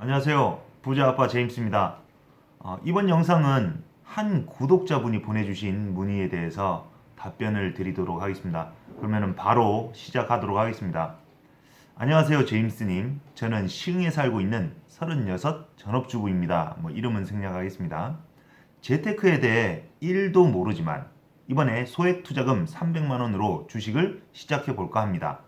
안녕하세요. 부자 아빠 제임스입니다. 이번 영상은 한 구독자분이 보내주신 문의에 대해서 답변을 드리도록 하겠습니다. 그러면 바로 시작하도록 하겠습니다. 안녕하세요, 제임스님. 저는 시흥에 살고 있는 36 전업주부입니다. 이름은 생략하겠습니다. 재테크에 대해 1도 모르지만 이번에 소액 투자금 300만 원으로 주식을 시작해 볼까 합니다.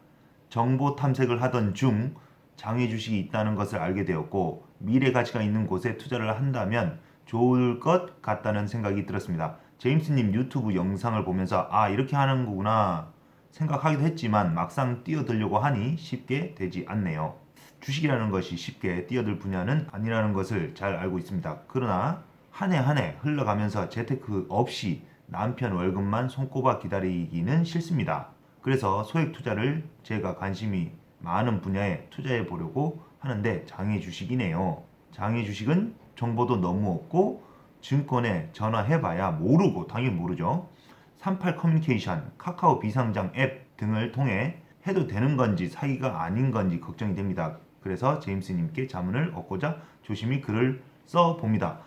정보 탐색을 하던 중 장외 주식이 있다는 것을 알게 되었고 미래 가치가 있는 곳에 투자를 한다면 좋을 것 같다는 생각이 들었습니다. 제임스님 유튜브 영상을 보면서 이렇게 하는 거구나 생각하기도 했지만 막상 뛰어들려고 하니 쉽게 되지 않네요. 주식이라는 것이 쉽게 뛰어들 분야는 아니라는 것을 잘 알고 있습니다. 그러나 한 해 한 해 흘러가면서 재테크 없이 남편 월급만 손꼽아 기다리기는 싫습니다. 그래서 소액 투자를 제가 관심이 많은 분야에 투자해 보려고 하는데 장외 주식이네요. 장외 주식은 정보도 너무 없고 증권에 전화해봐야 모르고 당연히 모르죠. 38 커뮤니케이션, 카카오 비상장 앱 등을 통해 해도 되는 건지 사기가 아닌 건지 걱정이 됩니다. 그래서 제임스님께 자문을 얻고자 조심히 글을 써봅니다.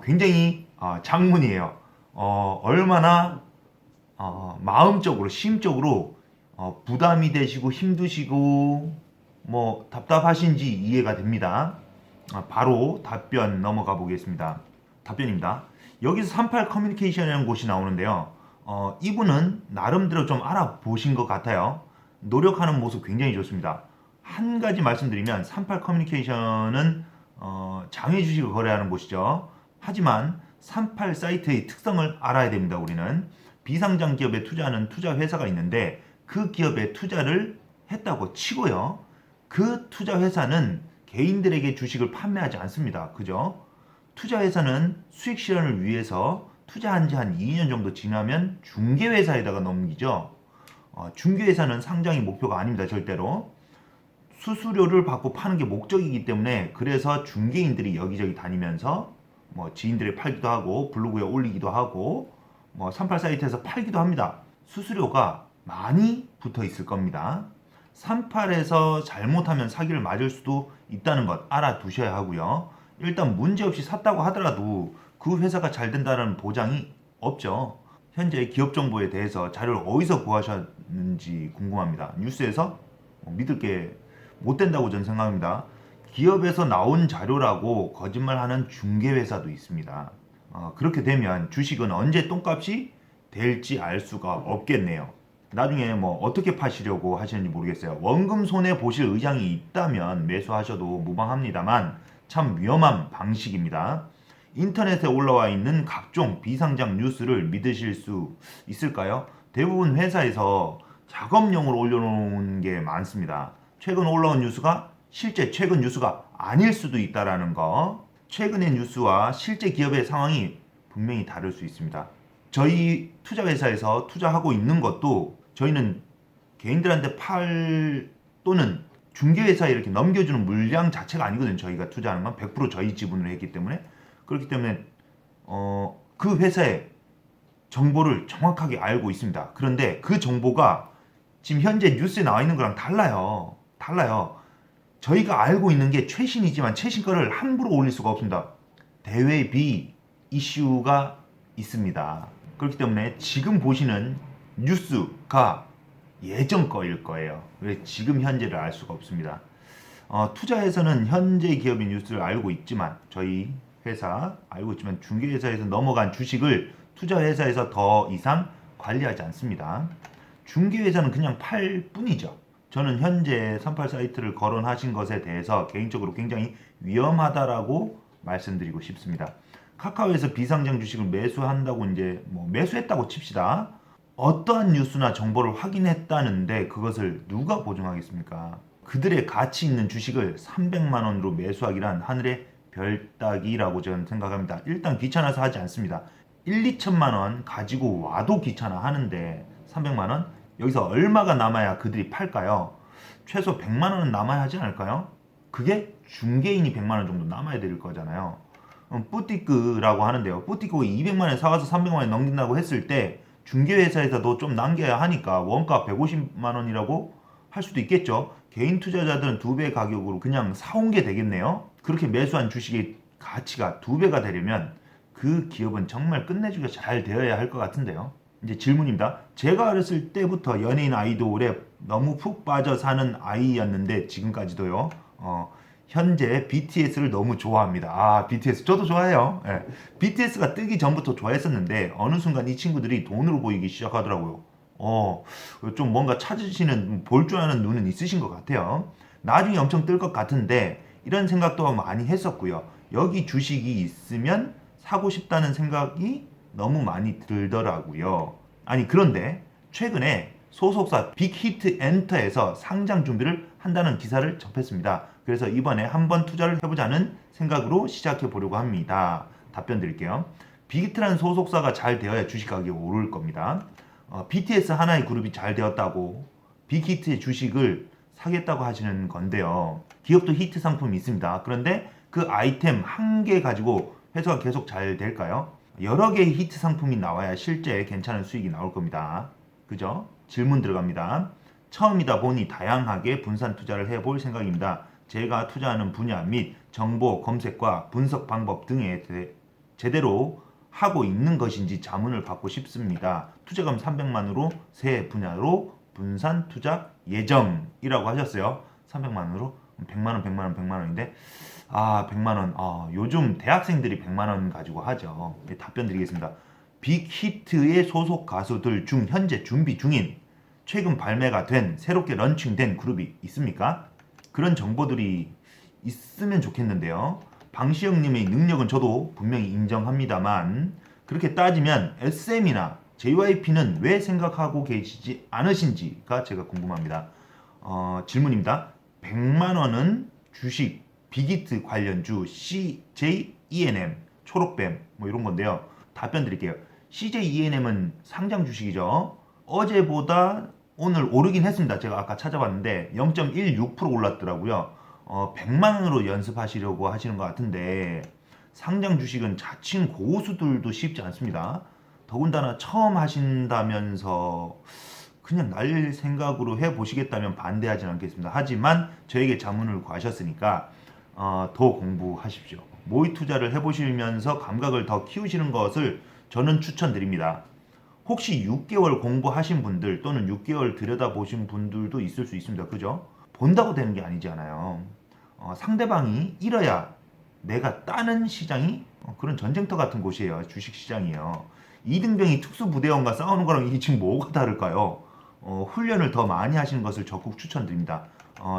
굉장히 장문이에요. 얼마나 마음적으로 심적으로 부담이 되시고 힘드시고 답답하신지 이해가 됩니다. 바로 답변 넘어가 보겠습니다. 답변입니다. 여기서 38 커뮤니케이션이라는 곳이 나오는데요. 이분은 나름대로 좀 알아보신 것 같아요. 노력하는 모습 굉장히 좋습니다. 한 가지 말씀드리면 38 커뮤니케이션은 장외 주식을 거래하는 곳이죠. 하지만 38 사이트의 특성을 알아야 됩니다. 우리는 비상장 기업에 투자하는 투자 회사가 있는데 그 기업에 투자를 했다고 치고요. 그 투자 회사는 개인들에게 주식을 판매하지 않습니다. 그죠? 투자 회사는 수익 실현을 위해서 투자한 지 한 2년 정도 지나면 중개회사에다가 넘기죠. 중개회사는 상장이 목표가 아닙니다. 절대로. 수수료를 받고 파는 게 목적이기 때문에 그래서 중개인들이 여기저기 다니면서 지인들이 팔기도 하고 블로그에 올리기도 하고 38 사이트에서 팔기도 합니다. 수수료가 많이 붙어 있을 겁니다. 38에서 잘못하면 사기를 맞을 수도 있다는 것 알아두셔야 하고요. 일단 문제없이 샀다고 하더라도 그 회사가 잘 된다는 보장이 없죠. 현재 기업 정보에 대해서 자료를 어디서 구하셨는지 궁금합니다. 뉴스에서 믿을 게 못 된다고 저는 생각합니다. 기업에서 나온 자료라고 거짓말하는 중개회사도 있습니다. 그렇게 되면 주식은 언제 똥값이 될지 알 수가 없겠네요. 나중에 어떻게 파시려고 하시는지 모르겠어요. 원금 손해 보실 의향이 있다면 매수하셔도 무방합니다만 참 위험한 방식입니다. 인터넷에 올라와 있는 각종 비상장 뉴스를 믿으실 수 있을까요? 대부분 회사에서 작업용으로 올려놓은 게 많습니다. 최근 올라온 뉴스가 실제 최근 뉴스가 아닐 수도 있다라는 거. 최근의 뉴스와 실제 기업의 상황이 분명히 다를 수 있습니다. 저희 투자회사에서 투자하고 있는 것도 저희는 개인들한테 팔 또는 중개회사에 이렇게 넘겨주는 물량 자체가 아니거든요. 저희가 투자하는 건 100% 저희 지분으로 했기 때문에. 그렇기 때문에 그 회사의 정보를 정확하게 알고 있습니다. 그런데 그 정보가 지금 현재 뉴스에 나와 있는 거랑 달라요. 저희가 알고 있는 게 최신이지만 최신 거를 함부로 올릴 수가 없습니다. 대외비 이슈가 있습니다. 그렇기 때문에 지금 보시는 뉴스가 예전 거일 거예요. 왜 지금 현재를 알 수가 없습니다. 투자에서는 현재 기업의 뉴스를 알고 있지만 저희 회사 알고 있지만 중개회사에서 넘어간 주식을 투자회사에서 더 이상 관리하지 않습니다. 중개회사는 그냥 팔 뿐이죠. 저는 현재 38 사이트를 거론하신 것에 대해서 개인적으로 굉장히 위험하다라고 말씀드리고 싶습니다. 카카오에서 비상장 주식을 매수한다고 이제 매수했다고 칩시다. 어떠한 뉴스나 정보를 확인했다는데 그것을 누가 보증하겠습니까? 그들의 가치 있는 주식을 300만 원으로 매수하기란 하늘의 별 따기라고 저는 생각합니다. 일단 귀찮아서 하지 않습니다. 1, 2천만 원 가지고 와도 귀찮아 하는데 300만 원? 여기서 얼마가 남아야 그들이 팔까요? 최소 100만 원은 남아야 하지 않을까요? 그게 중개인이 100만 원 정도 남아야 될 거잖아요. 뿌띠크라고 하는데요. 뿌띠크 200만 원에 사와서 300만 원에 넘긴다고 했을 때 중개회사에서도 좀 남겨야 하니까 원가 150만 원이라고 할 수도 있겠죠. 개인 투자자들은 2배 가격으로 그냥 사온 게 되겠네요. 그렇게 매수한 주식의 가치가 2배가 되려면 그 기업은 정말 끝내주기가 잘 되어야 할 것 같은데요. 이제 질문입니다. 제가 어렸을 때부터 연예인 아이돌에 너무 푹 빠져 사는 아이였는데 지금까지도요. 현재 BTS를 너무 좋아합니다. BTS 저도 좋아해요. 예. BTS가 뜨기 전부터 좋아했었는데 어느 순간 이 친구들이 돈으로 보이기 시작하더라고요. 좀 뭔가 찾으시는 볼 줄 아는 눈은 있으신 것 같아요. 나중에 엄청 뜰 것 같은데 이런 생각도 많이 했었고요. 여기 주식이 있으면 사고 싶다는 생각이 너무 많이 들더라고요. 아니 그런데 최근에 소속사 빅히트 엔터에서 상장 준비를 한다는 기사를 접했습니다. 그래서 이번에 한번 투자를 해보자는 생각으로 시작해 보려고 합니다. 답변 드릴게요. 빅히트라는 소속사가 잘 되어야 주식 가격이 오를 겁니다. BTS 하나의 그룹이 잘 되었다고 빅히트의 주식을 사겠다고 하시는 건데요. 기업도 히트 상품이 있습니다. 그런데 그 아이템 한 개 가지고 회사가 계속 잘 될까요? 여러 개의 히트 상품이 나와야 실제 괜찮은 수익이 나올 겁니다. 그죠? 질문 들어갑니다. 처음이다 보니 다양하게 분산 투자를 해볼 생각입니다. 제가 투자하는 분야 및 정보 검색과 분석 방법 등에 제대로 하고 있는 것인지 자문을 받고 싶습니다. 투자금 300만으로 세 분야로 분산 투자 예정이라고 하셨어요. 300만으로 100만원, 100만원, 100만원인데 100만원. 요즘 대학생들이 100만원 가지고 하죠. 답변 드리겠습니다. 빅히트의 소속 가수들 중 현재 준비 중인 최근 발매가 된 새롭게 런칭된 그룹이 있습니까? 그런 정보들이 있으면 좋겠는데요. 방시영님의 능력은 저도 분명히 인정합니다만 그렇게 따지면 SM이나 JYP는 왜 생각하고 계시지 않으신지가 제가 궁금합니다. 질문입니다. 100만원은 주식 빅히트 관련주 CJENM 초록뱀 뭐 이런 건데요. 답변 드릴게요. CJENM은 상장 주식이죠. 어제보다 오늘 오르긴 했습니다. 제가 아까 찾아봤는데 0.16% 올랐더라고요. 100만원으로 연습하시려고 하시는 것 같은데 상장 주식은 자칭 고수들도 쉽지 않습니다. 더군다나 처음 하신다면서 그냥 날릴 생각으로 해보시겠다면 반대하진 않겠습니다. 하지만 저에게 자문을 구하셨으니까 더 공부하십시오. 모의 투자를 해보시면서 감각을 더 키우시는 것을 저는 추천드립니다. 혹시 6개월 공부하신 분들 또는 6개월 들여다보신 분들도 있을 수 있습니다. 그죠? 본다고 되는 게 아니잖아요. 상대방이 잃어야 내가 따는 시장이 그런 전쟁터 같은 곳이에요. 주식시장이에요. 이등병이 특수부대원과 싸우는 거랑 이게 지금 뭐가 다를까요? 훈련을 더 많이 하시는 것을 적극 추천드립니다.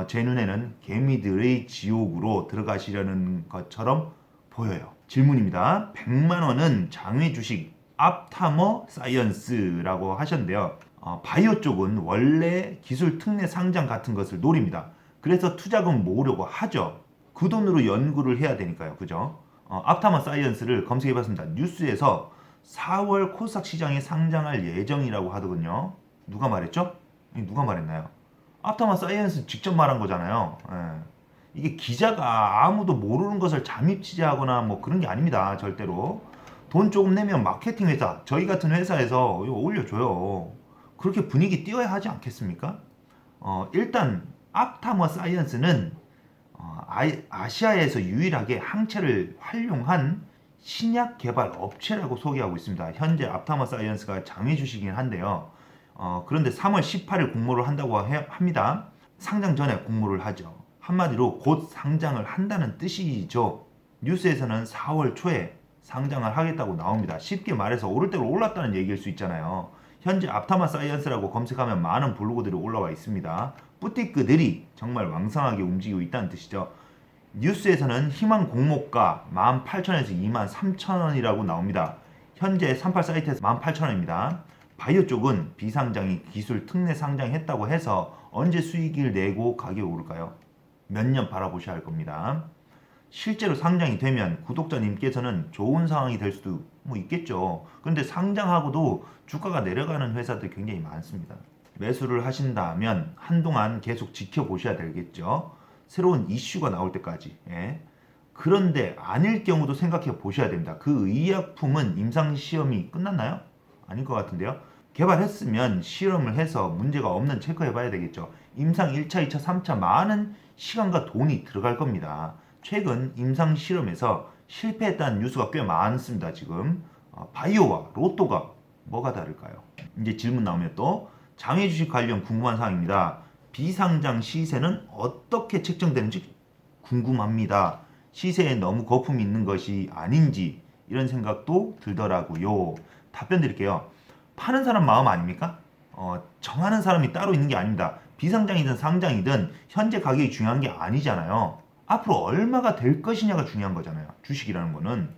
제 눈에는 개미들의 지옥으로 들어가시려는 것처럼 보여요. 질문입니다. 100만원은 장외 주식 앞타머 사이언스라고 하셨는데요. 바이오 쪽은 원래 기술 특례 상장 같은 것을 노립니다. 그래서 투자금 모으려고 하죠. 그 돈으로 연구를 해야 되니까요. 그죠? 앞타머 사이언스를 검색해봤습니다. 뉴스에서 4월 코스닥 시장에 상장할 예정이라고 하더군요. 누가 말했죠? 누가 말했나요? 앞타머 사이언스 직접 말한 거잖아요. 이게 기자가 아무도 모르는 것을 잠입 취재하거나 뭐 그런 게 아닙니다. 절대로. 돈 조금 내면 마케팅 회사, 저희 같은 회사에서 이거 올려줘요. 그렇게 분위기 띄워야 하지 않겠습니까? 일단 앞타머 사이언스는 아시아에서 유일하게 항체를 활용한 신약 개발 업체라고 소개하고 있습니다. 현재 앞타머 사이언스가 장외 주식이긴 한데요. 그런데 3월 18일 공모를 한다고 합니다. 상장 전에 공모를 하죠. 한마디로 곧 상장을 한다는 뜻이죠. 뉴스에서는 4월 초에 상장을 하겠다고 나옵니다. 쉽게 말해서 오를 대로 올랐다는 얘기일 수 있잖아요. 현재 앞타머 사이언스라고 검색하면 많은 블로그들이 올라와 있습니다. 뿌띠크들이 정말 왕성하게 움직이고 있다는 뜻이죠. 뉴스에서는 희망 공모가 18,000원에서 23,000원이라고 나옵니다. 현재 38 사이트에서 18,000원입니다. 바이오 쪽은 비상장이 기술 특례 상장했다고 해서 언제 수익을 내고 가격이 오를까요? 몇 년 바라보셔야 할 겁니다. 실제로 상장이 되면 구독자님께서는 좋은 상황이 될 수도 있겠죠. 그런데 상장하고도 주가가 내려가는 회사들 굉장히 많습니다. 매수를 하신다면 한동안 계속 지켜보셔야 되겠죠. 새로운 이슈가 나올 때까지. 그런데 아닐 경우도 생각해 보셔야 됩니다. 그 의약품은 임상시험이 끝났나요? 아닐 것 같은데요. 개발했으면 실험을 해서 문제가 없는 체크해 봐야 되겠죠. 임상 1차, 2차, 3차 많은 시간과 돈이 들어갈 겁니다. 최근 임상 실험에서 실패했다는 뉴스가 꽤 많습니다. 지금 바이오와 로또가 뭐가 다를까요? 이제 질문 나오면 또 장외 주식 관련 궁금한 사항입니다. 비상장 시세는 어떻게 책정되는지 궁금합니다. 시세에 너무 거품이 있는 것이 아닌지 이런 생각도 들더라고요. 답변 드릴게요. 파는 사람 마음 아닙니까? 정하는 사람이 따로 있는 게 아닙니다. 비상장이든 상장이든 현재 가격이 중요한 게 아니잖아요. 앞으로 얼마가 될 것이냐가 중요한 거잖아요. 주식이라는 거는.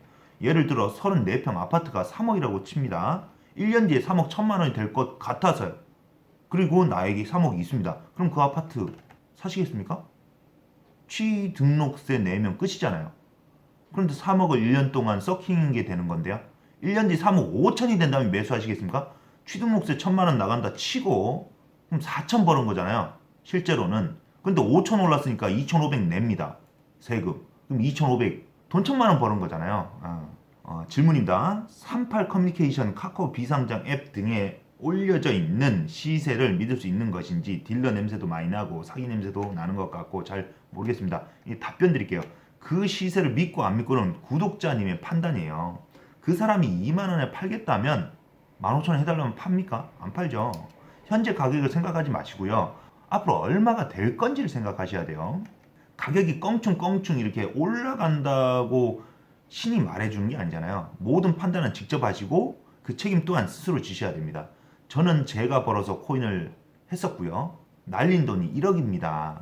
예를 들어 34평 아파트가 3억이라고 칩니다. 1년 뒤에 3억 1천만 원이 될 것 같아서요. 그리고 나에게 3억이 있습니다. 그럼 그 아파트 사시겠습니까? 취등록세 내면 끝이잖아요. 그런데 3억을 1년 동안 썩히는 게 되는 건데요. 1년 뒤 3억 5천이 된다면 매수하시겠습니까? 취등록세 1천만 원 나간다 치고 그럼 4천 버는 거잖아요. 실제로는. 근데 5천 올랐으니까 2,500 냅니다. 세금. 그럼 2,500 돈 1천만 원 버는 거잖아요. 질문입니다. 38 커뮤니케이션 카카오 비상장 앱 등에 올려져 있는 시세를 믿을 수 있는 것인지 딜러 냄새도 많이 나고 사기 냄새도 나는 것 같고 잘 모르겠습니다. 답변 드릴게요. 그 시세를 믿고 안 믿고는 구독자님의 판단이에요. 그 사람이 2만 원에 팔겠다면 15,000원 해달라면 팝니까? 안 팔죠. 현재 가격을 생각하지 마시고요. 앞으로 얼마가 될 건지를 생각하셔야 돼요. 가격이 껑충껑충 이렇게 올라간다고 신이 말해주는 게 아니잖아요. 모든 판단은 직접 하시고 그 책임 또한 스스로 지셔야 됩니다. 저는 제가 벌어서 코인을 했었고요. 날린 돈이 1억입니다.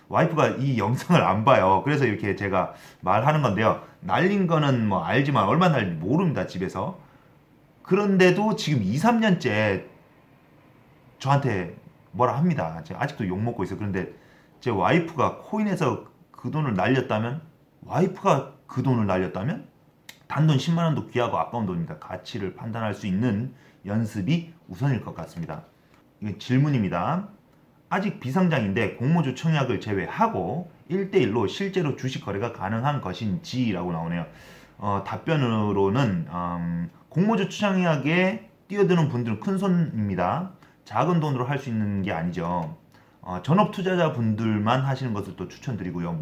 와이프가 이 영상을 안 봐요. 그래서 이렇게 제가 말하는 건데요. 날린 거는 뭐 알지만 얼마 날린지 모릅니다. 집에서. 그런데도 지금 2, 3년째 저한테 뭐라 합니다. 제가 아직도 욕먹고 있어요. 그런데 제 와이프가 코인에서 그 돈을 날렸다면 와이프가 그 돈을 날렸다면 단돈 10만 원도 귀하고 아까운 돈입니다. 가치를 판단할 수 있는 연습이 우선일 것 같습니다. 이건 질문입니다. 아직 비상장인데 공모주 청약을 제외하고 1대1로 실제로 주식 거래가 가능한 것인지 라고 나오네요. 답변으로는 공모주 청약에 뛰어드는 분들은 큰 손입니다. 작은 돈으로 할 수 있는 게 아니죠. 전업 투자자 분들만 하시는 것을 또 추천드리고요.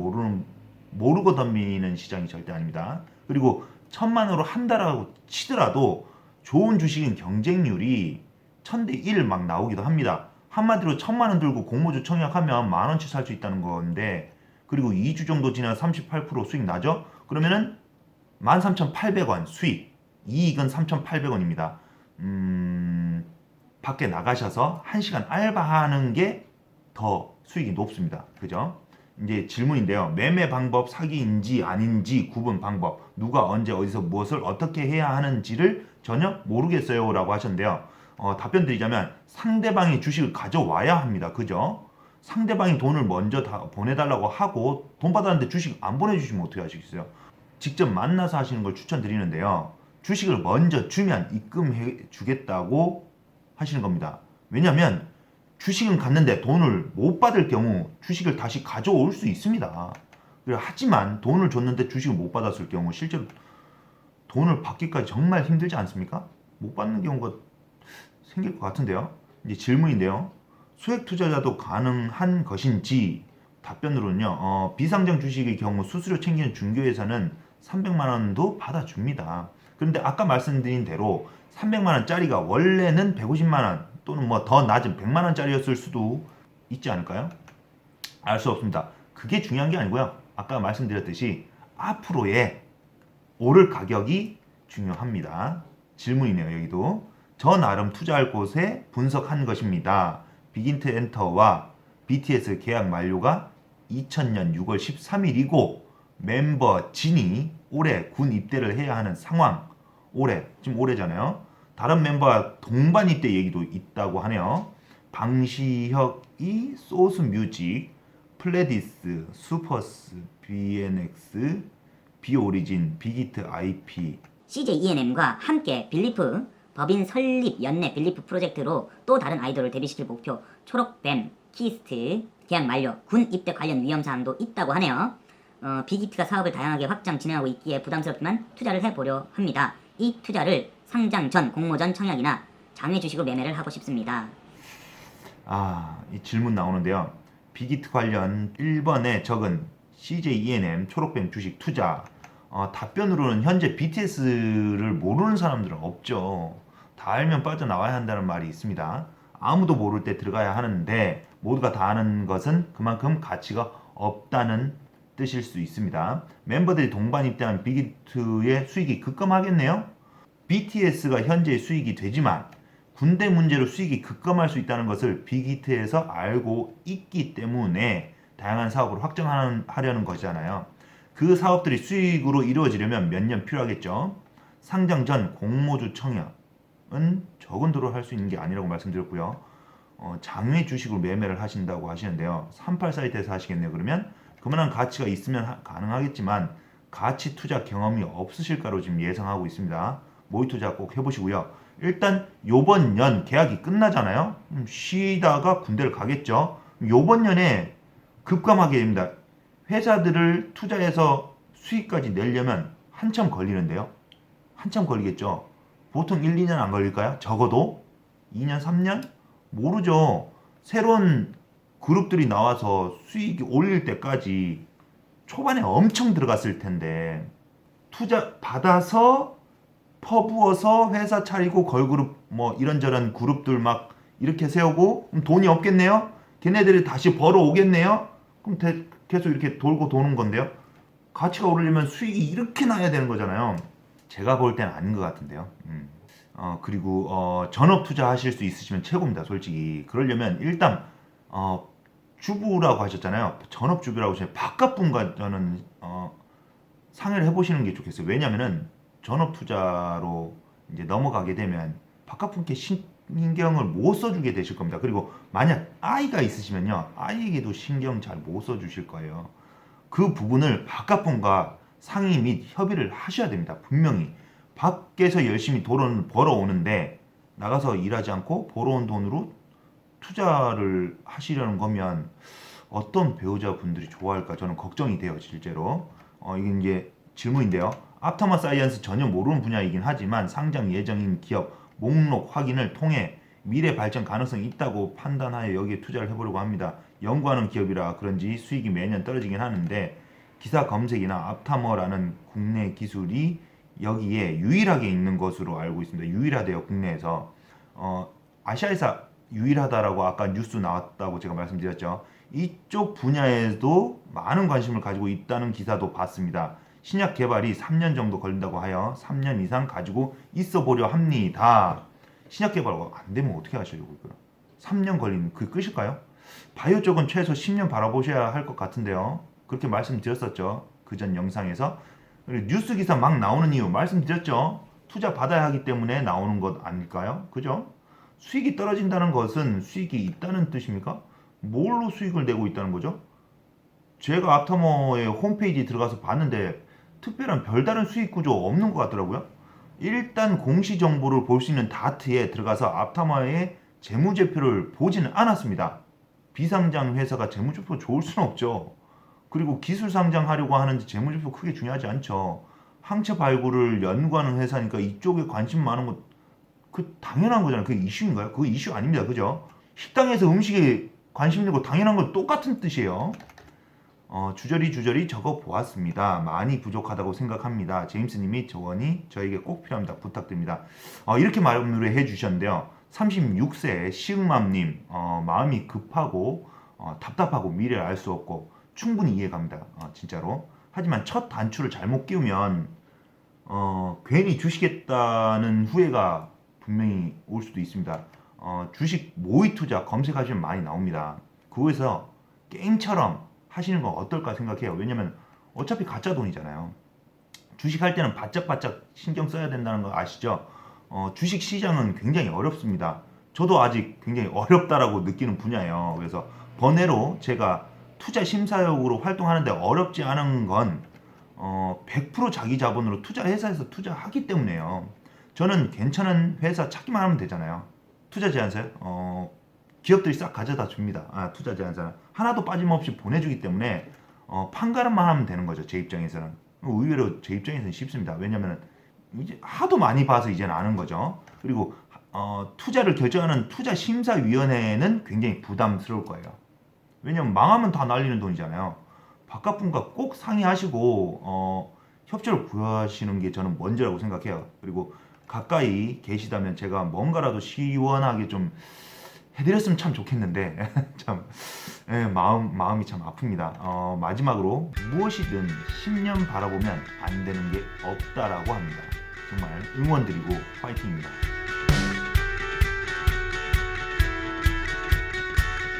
모르고 덤비는 시장이 절대 아닙니다. 그리고 1,000만 원으로 한다라고 치더라도 좋은 주식은 경쟁률이 1000대 1 막 나오기도 합니다. 한마디로 1,000만 원 들고 공모주 청약하면 만 원치 살 수 있다는 건데 그리고 2주 정도 지나 38% 수익 나죠? 그러면은 13,800원 수익, 이익은 3,800원입니다. 밖에 나가셔서 1시간 알바하는 게 더 수익이 높습니다. 그죠? 이제 질문인데요. 매매 방법 사기인지 아닌지 구분 방법, 누가 언제 어디서 무엇을 어떻게 해야 하는지를 전혀 모르겠어요 라고 하셨는데요. 답변 드리자면 상대방이 주식을 가져와야 합니다. 그죠? 상대방이 돈을 먼저 다 보내달라고 하고 돈 받았는데 주식 안 보내주시면 어떻게 하시겠어요? 직접 만나서 하시는 걸 추천드리는데요. 주식을 먼저 주면 입금해 주겠다고 하시는 겁니다. 왜냐하면 주식은 갔는데 돈을 못 받을 경우 주식을 다시 가져올 수 있습니다. 하지만 돈을 줬는데 주식을 못 받았을 경우 실제로 돈을 받기까지 정말 힘들지 않습니까? 못 받는 경우가 생길 것 같은데요. 이제 질문인데요. 소액 투자자도 가능한 것인지 답변으로는요. 비상장 주식의 경우 수수료 챙기는 중개회사는 300만 원도 받아줍니다. 그런데 아까 말씀드린 대로 300만 원짜리가 원래는 150만 원 또는 뭐 더 낮은 100만 원짜리였을 수도 있지 않을까요? 알 수 없습니다. 그게 중요한 게 아니고요. 아까 말씀드렸듯이 앞으로의 오를 가격이 중요합니다. 질문이네요. 여기도. 저 나름 투자할 곳에 분석한 것입니다. 비긴트 엔터와 BTS 계약 만료가 2000년 6월 13일이고 멤버 진이 올해 군 입대를 해야 하는 상황. 지금 올해잖아요. 다른 멤버와 동반 입대 얘기도 있다고 하네요. 방시혁이 소스뮤직, 플레디스, 슈퍼스, BNX, 비오리진, 비기트 IP, CJ ENM과 함께 빌리프 법인 설립 연내 빌리프 프로젝트로 또 다른 아이돌을 데뷔시킬 목표 초록뱀, 키스트 계약 만료, 군 입대 관련 위험사항도 있다고 하네요. 빅히트가 사업을 다양하게 확장 진행하고 있기에 부담스럽지만 투자를 해보려 합니다. 이 투자를 상장 전 공모전 청약이나 장외 주식으로 매매를 하고 싶습니다. 이 질문 나오는데요. 빅히트 관련 1번에 적은 CJENM 초록뱀 주식 투자 답변으로는 현재 BTS를 모르는 사람들은 없죠. 다 알면 빠져나와야 한다는 말이 있습니다. 아무도 모를 때 들어가야 하는데 모두가 다 아는 것은 그만큼 가치가 없다는 뜻일 수 있습니다. 멤버들이 동반 입대한 빅히트의 수익이 급감하겠네요. BTS가 현재의 수익이 되지만 군대 문제로 수익이 급감할 수 있다는 것을 빅히트에서 알고 있기 때문에 다양한 사업을 확장하려는 거잖아요. 그 사업들이 수익으로 이루어지려면 몇 년 필요하겠죠. 상장 전 공모주 청약은 적은 도로 할 수 있는 게 아니라고 말씀드렸고요. 장외 주식으로 매매를 하신다고 하시는데요. 38 사이트에서 하시겠네요. 그러면 그만한 가치가 있으면 가능하겠지만 가치 투자 경험이 없으실까로 지금 예상하고 있습니다. 모의 투자 꼭 해보시고요. 일단 요번 년 계약이 끝나잖아요. 쉬다가 군대를 가겠죠. 요번 년에 급감하게 됩니다. 회사들을 투자해서 수익까지 내려면 한참 걸리는데요. 한참 걸리겠죠. 보통 1, 2년 안 걸릴까요? 적어도 2년, 3년? 모르죠. 새로운 그룹들이 나와서 수익이 올릴 때까지 초반에 엄청 들어갔을 텐데 투자 받아서 퍼부어서 회사 차리고 걸그룹 뭐 이런저런 그룹들 막 이렇게 세우고 그럼 돈이 없겠네요. 걔네들이 다시 벌어오겠네요. 그럼 계속 이렇게 돌고 도는 건데요. 가치가 오르려면 수익이 이렇게 나야 되는 거잖아요. 제가 볼 때는 아닌 것 같은데요. 그리고 전업 투자하실 수 있으시면 최고입니다. 솔직히 그러려면 일단 주부라고 하셨잖아요. 전업 주부라고 하시면 바깥분과 저는 상의를 해보시는 게 좋겠어요. 왜냐면은 전업 투자로 이제 넘어가게 되면 바깥분께 신경을 못 써주게 되실 겁니다. 그리고 만약 아이가 있으시면요, 아이에게도 신경 잘 못 써주실 거예요. 그 부분을 바깥분과 상의 및 협의를 하셔야 됩니다. 분명히 밖에서 열심히 돈을 벌어오는데 나가서 일하지 않고 벌어온 돈으로 투자를 하시려는 거면 어떤 배우자분들이 좋아할까 저는 걱정이 돼요. 실제로 이게 이제 질문인데요. 앞터마 사이언스 전혀 모르는 분야이긴 하지만 상장 예정인 기업 목록 확인을 통해 미래 발전 가능성이 있다고 판단하여 여기에 투자를 해보려고 합니다. 연구하는 기업이라 그런지 수익이 매년 떨어지긴 하는데 기사 검색이나 앞타머라는 국내 기술이 여기에 유일하게 있는 것으로 알고 있습니다. 유일하대요. 국내에서 아시아에서 유일하다라고 아까 뉴스 나왔다고 제가 말씀드렸죠. 이쪽 분야에도 많은 관심을 가지고 있다는 기사도 봤습니다. 신약 개발이 3년 정도 걸린다고 하여 3년 이상 가지고 있어 보려 합니다. 신약 개발가 안 되면 어떻게 하시려고 이거? 3년 걸리는 그 끝일까요? 바이오 쪽은 최소 10년 바라보셔야 할 것 같은데요. 그렇게 말씀드렸었죠. 그전 영상에서. 그리고 뉴스 기사 막 나오는 이유 말씀드렸죠. 투자 받아야 하기 때문에 나오는 것 아닐까요? 그죠? 수익이 떨어진다는 것은 수익이 있다는 뜻입니까? 뭘로 수익을 내고 있다는 거죠? 제가 앞터머의 홈페이지 들어가서 봤는데 특별한 별다른 수익 구조 없는 것 같더라고요. 일단 공시 정보를 볼 수 있는 다트에 들어가서 앞터머의 재무제표를 보지는 않았습니다. 비상장 회사가 재무제표 좋을 수는 없죠. 그리고 기술 상장하려고 하는데 재무제표 크게 중요하지 않죠. 항체 발굴을 연구하는 회사니까 이쪽에 관심 많은 것 그 당연한 거잖아요. 그게 이슈인가요? 그거 이슈 아닙니다. 그죠? 식당에서 음식에 관심 있는 거 당연한 건 똑같은 뜻이에요. 주저리 적어 보았습니다. 많이 부족하다고 생각합니다. 제임스님이 조언이 저에게 꼭 필요합니다. 부탁드립니다. 이렇게 마무리해 주셨는데요. 36세 시흥맘님 마음이 급하고 답답하고 미래를 알 수 없고 충분히 이해갑니다. 진짜로. 하지만 첫 단추를 잘못 끼우면 괜히 주시겠다는 후회가 분명히 올 수도 있습니다. 주식 모의 투자 검색하시면 많이 나옵니다. 그거에서 게임처럼 하시는 건 어떨까 생각해요. 왜냐면 어차피 가짜 돈이잖아요. 주식 할 때는 바짝바짝 신경 써야 된다는 거 아시죠? 주식 시장은 굉장히 어렵습니다. 저도 아직 굉장히 어렵다라고 느끼는 분야예요. 그래서 번외로 제가 투자 심사역으로 활동하는데 어렵지 않은 건 100% 자기 자본으로 투자 회사에서 투자하기 때문에요. 저는 괜찮은 회사 찾기만 하면 되잖아요. 투자 제안서요? 기업들이 싹 가져다 줍니다. 투자 제안서는 하나도 빠짐없이 보내주기 때문에 판가름만 하면 되는 거죠. 제 입장에서는. 의외로 제 입장에서는 쉽습니다. 왜냐면 이제 하도 많이 봐서 이제는 아는 거죠. 그리고 투자를 결정하는 투자심사위원회는 굉장히 부담스러울 거예요. 왜냐면 망하면 다 날리는 돈이잖아요. 바깥 분과 꼭 상의하시고 협조를 구하시는 게 저는 먼저라고 생각해요. 그리고 가까이 계시다면 제가 뭔가라도 시원하게 좀 해드렸으면 참 좋겠는데 참 마음이 참 아픕니다. 마지막으로 무엇이든 10년 바라보면 안 되는 게 없다라고 합니다. 정말 응원드리고 파이팅입니다.